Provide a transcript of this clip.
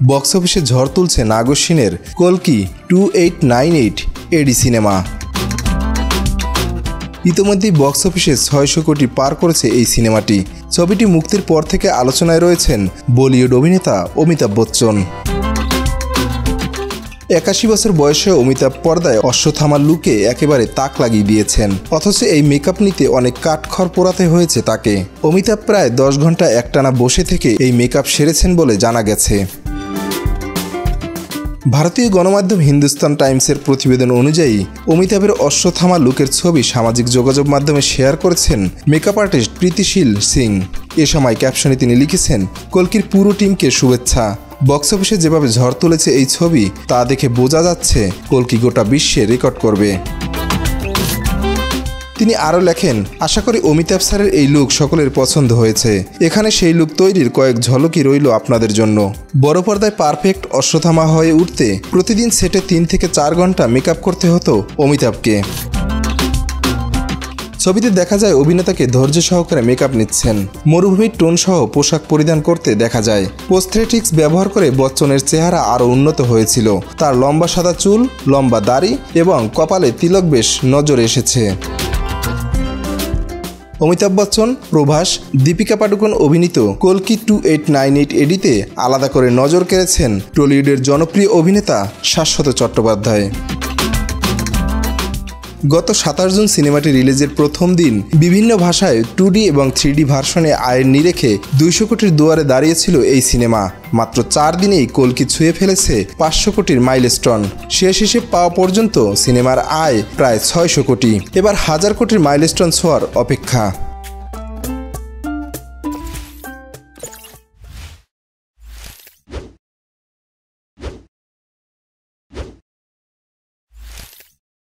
Box অফিসে ঝড় তুলছে নাগর সিনের কল্কি 2898 এডি সিনেমা। ইতিমধ্যেই বক্স অফিসে 600 কোটি পার করেছে এই সিনেমাটি। ছবিটি মুক্তির পর থেকে আলোচনায় রয়েছেন বলিউড অভিনেতা অমিতাভ বচ্চন। 81 বছর বয়সে অমিতাভ পর্দায় অশ্বত্থামার লুকে একেবারে তাক লাগিয়ে দিয়েছেন, অথচ এই মেকআপ নিতে অনেক কাঠখড় পোড়াতে হয়েছে তাকে। অমিতাভ প্রায় 10 ঘন্টা একটানা বসে থেকে এই মেকআপ সেরেছেন বলে জানা গেছে। ভারতীয় গণমাধ্যম হিন্দুস্তান টাইমসের প্রতিবেদন অনুযায়ী অমিতাভের অশ্বত্থামা লুকের ছবি সামাজিক যোগাযোগ মাধ্যমে শেয়ার করেছেন মেকআপ আর্টিস্ট প্রীতিশীল সিং। এ সময় ক্যাপশনে তিনি লিখেছেন, কল্কির পুরো টিমকে শুভেচ্ছা। বক্স অফিসে যেভাবে ঝড় তুলেছে এই ছবি তা দেখে বোঝা যাচ্ছে কল্কি গোটা বিশ্বে রেকর্ড করবে। তিনি আরও লেখেন, আশা করি অমিতাভ স্যারের এই লুক সকলের পছন্দ হয়েছে। এখানে সেই লুক তৈরির কয়েক ঝলকই রইল আপনাদের জন্য। বড় পর্দায় পারফেক্ট অশ্বত্থামা হয়ে উঠতে প্রতিদিন সেটে 3 থেকে 4 ঘন্টা মেকআপ করতে হতো অমিতাভকে। ছবিতে দেখা যায় অভিনেতাকে ধৈর্য সহকারে মেকআপ নিচ্ছেন। মরুভূমির টোন সহ পোশাক পরিধান করতে দেখা যায়। প্রস্থেটিক্স ব্যবহার করে বচ্চনের চেহারা আরও উন্নত হয়েছিল। তার লম্বা সাদা চুল, লম্বা দাড়ি এবং কপালে তিলক বেশ নজরে এসেছে। অমিতাভ বচ্চন, প্রভাস, দীপিকা পাডুকোন অভিনীত কল্কি 2898 এডিতে আলাদা করে নজর কেড়েছেন টলিউডের জনপ্রিয় অভিনেতা শাশ্বত চট্টোপাধ্যায়। গত 27 জুন সিনেমাটি রিলিজের প্রথম দিন বিভিন্ন ভাষায় 2D এবং 3D ভার্সনে আয়ের নিরেখে 200 কোটির দুয়ারে দাঁড়িয়েছিল এই সিনেমা। মাত্র 4 দিনেই কল্কি ছুঁয়ে ফেলেছে 500 কোটির মাইলস্টোন। শেষ হিসেব পাওয়া পর্যন্ত সিনেমার আয় প্রায় 600 কোটি। এবার 1000 কোটির মাইলস্টোন ছোঁয়ার অপেক্ষা।